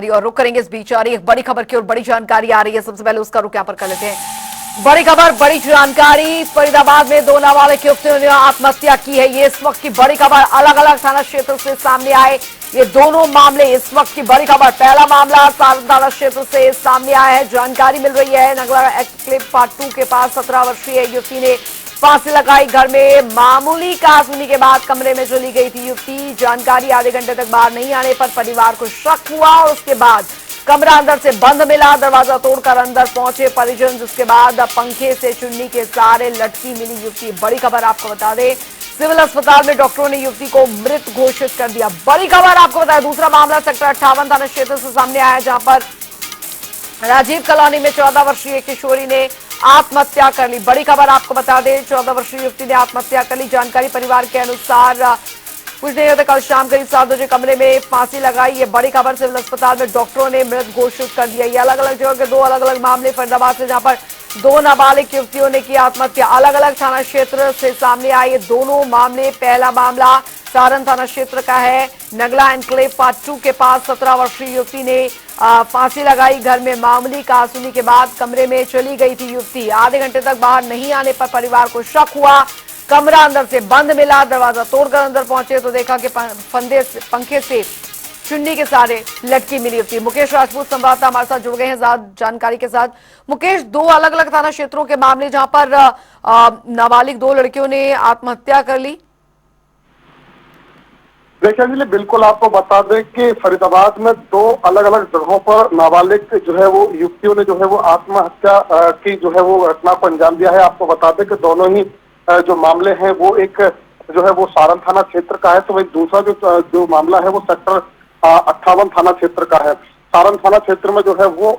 और रुक करेंगे इस बीच। और एक बड़ी खबर की और बड़ी जानकारी आ रही है, सबसे पहले उसका रुक यहाँ पर कर लेते हैं। बड़ी खबर, बड़ी जानकारी, फरीदाबाद में 2 नाबालिग युवतियों ने आत्महत्या की है। ये इस वक्त की बड़ी खबर, अलग अलग थाना क्षेत्र से सामने आए ये दोनों मामले। इस वक्त की बड़ी खबर, पहला मामला सारण थाना क्षेत्र से सामने आया है। जानकारी मिल रही है नगला एनक्लेव पार्ट 2 के पास 17 वर्षीय युवती ने फांसी लगाई। घर में मामूली कहासुनी के बाद कमरे में चली गई थी युवती। जानकारी, आधे घंटे तक बाहर नहीं आने पर परिवार को शक हुआ और उसके बाद कमरा अंदर से बंद मिला। दरवाजा तोड़कर अंदर पहुंचे परिजन, जिसके बाद पंखे से चुन्नी के सहारे लटकी मिली युवती। बड़ी खबर आपको बता दें, सिविल अस्पताल में डॉक्टरों ने युवती को मृत घोषित कर दिया। बड़ी खबर आपको बताया, दूसरा मामला सेक्टर 58 थाना क्षेत्र से सामने आया, जहां पर राजीव कॉलोनी में 14 वर्षीय किशोरी ने आत्महत्या कर ली। बड़ी खबर आपको बता दें, 14 वर्षीय युवती ने आत्महत्या कर ली। जानकारी परिवार के अनुसार कुछ देर तक कल शाम करीब 7 बजे कमरे में फांसी लगाई। ये बड़ी खबर, सिविल अस्पताल में डॉक्टरों ने मृत घोषित कर दिया। ये अलग अलग जगह के 2 अलग अलग मामले फरीदाबाद से, जहां पर 2 नाबालिग युवतियों ने की आत्महत्या। अलग अलग थाना क्षेत्र से सामने आए ये दोनों मामले। पहला मामला सारण थाना क्षेत्र का है, नगला एनक्लेव पार्ट 2 के पास 17 वर्षीय युवती ने फांसी लगाई। घर में मामूली कहासुनी के बाद कमरे में चली गई थी युवती। आधे घंटे तक बाहर नहीं आने पर परिवार को शक हुआ। कमरा अंदर से बंद मिला। दरवाजा तोड़कर अंदर पहुंचे तो देखा कि पंखे से चुन्नी के सहारे लटकी मिली युवती। मुकेश राजपूत संवाददाता हमारे साथ जुड़ गए हैं ज्यादा जानकारी के साथ। मुकेश, 2 अलग अलग थाना क्षेत्रों के मामले जहां पर नाबालिग 2 लड़कियों ने आत्महत्या कर ली। देखिए अंजलि, बिल्कुल आपको बता दें कि फरीदाबाद में 2 अलग अलग जगहों पर नाबालिग जो है वो युवतियों ने जो है वो आत्महत्या की जो है वो घटना को अंजाम दिया है। आपको बता दें कि दोनों ही जो मामले हैं वो एक जो है वो सारण थाना क्षेत्र का है, तो वही दूसरा जो मामला है वो सेक्टर 58 थाना क्षेत्र का है। सारण थाना क्षेत्र में जो है वो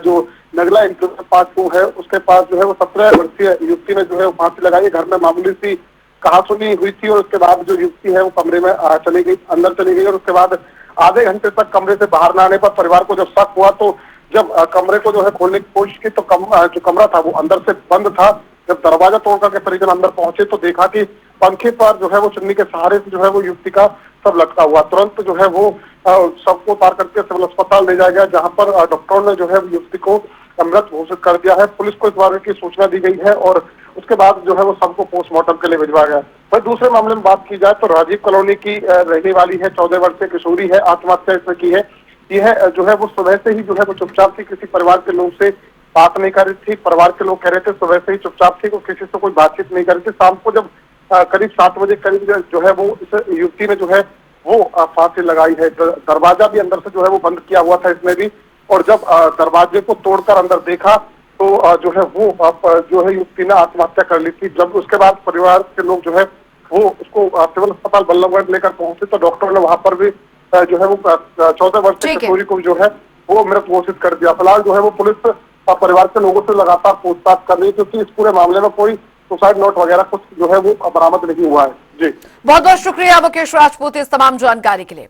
जो नगला एनक्लेव पार्ट 2 है उसके पास जो है वो 17 वर्षीय युवती ने जो है फांसी लगाई। घर में मामूली सी कहासुनी हुई थी और उसके बाद जो युवती है वो कमरे में चली गई, अंदर चली गई और उसके बाद आधे घंटे तक कमरे से बाहर न आने पर परिवार को जब शक हुआ तो जब कमरे को जो है खोलने की कोशिश की तो जो कमरा था वो अंदर से बंद था। जब दरवाजा तोड़ करके परिजन अंदर पहुंचे तो देखा कि पंखे पर जो है वो चुन्नी के सहारे से जो है वो युवती का सब लटका हुआ। तुरंत जो है वो सबको उतार करके सिविल अस्पताल ले जाया गया, जहां पर डॉक्टरों ने जो है युवती को मृत घोषित कर दिया है। पुलिस को इस बारे की सूचना दी गई है और उसके बाद जो है वो सबको पोस्टमार्टम के लिए भिजवाया गया। वही दूसरे मामले में बात की जाए तो राजीव कॉलोनी की रहने वाली है, 14 वर्षीय किशोरी है, आत्महत्या इसने की है। यह जो है वो सुबह से ही जो है वो चुपचाप थी, किसी परिवार के लोग से बात नहीं कर रही थी। परिवार के लोग कह रहे थे सुबह से ही चुपचाप थी, किसी से कोई बातचीत नहीं कर रही थी। शाम को जब करीब 7 बजे करीब जो है वो इस युवती ने जो है वो फांसी लगाई है। दरवाजा भी अंदर से जो है वो बंद किया हुआ था इसमें भी, और जब दरवाजे को तोड़कर अंदर देखा तो जो है वो जो है युवती ने आत्महत्या कर ली थी। जब उसके बाद परिवार के लोग जो है वो उसको सिविल अस्पताल बल्लभगढ़ लेकर पहुंचे तो डॉक्टर ने वहां पर भी जो है वो 14 वर्षीय किशोरी को जो है वो मृत घोषित कर दिया। फिलहाल जो है वो पुलिस परिवार के लोगों से लगातार पूछताछ कर रही है, क्योंकि इस पूरे मामले में कोई सुसाइड नोट वगैरह कुछ जो है वो बरामद नहीं हुआ है। जी, बहुत बहुत शुक्रिया मुकेश राजपूत इस तमाम जानकारी के लिए।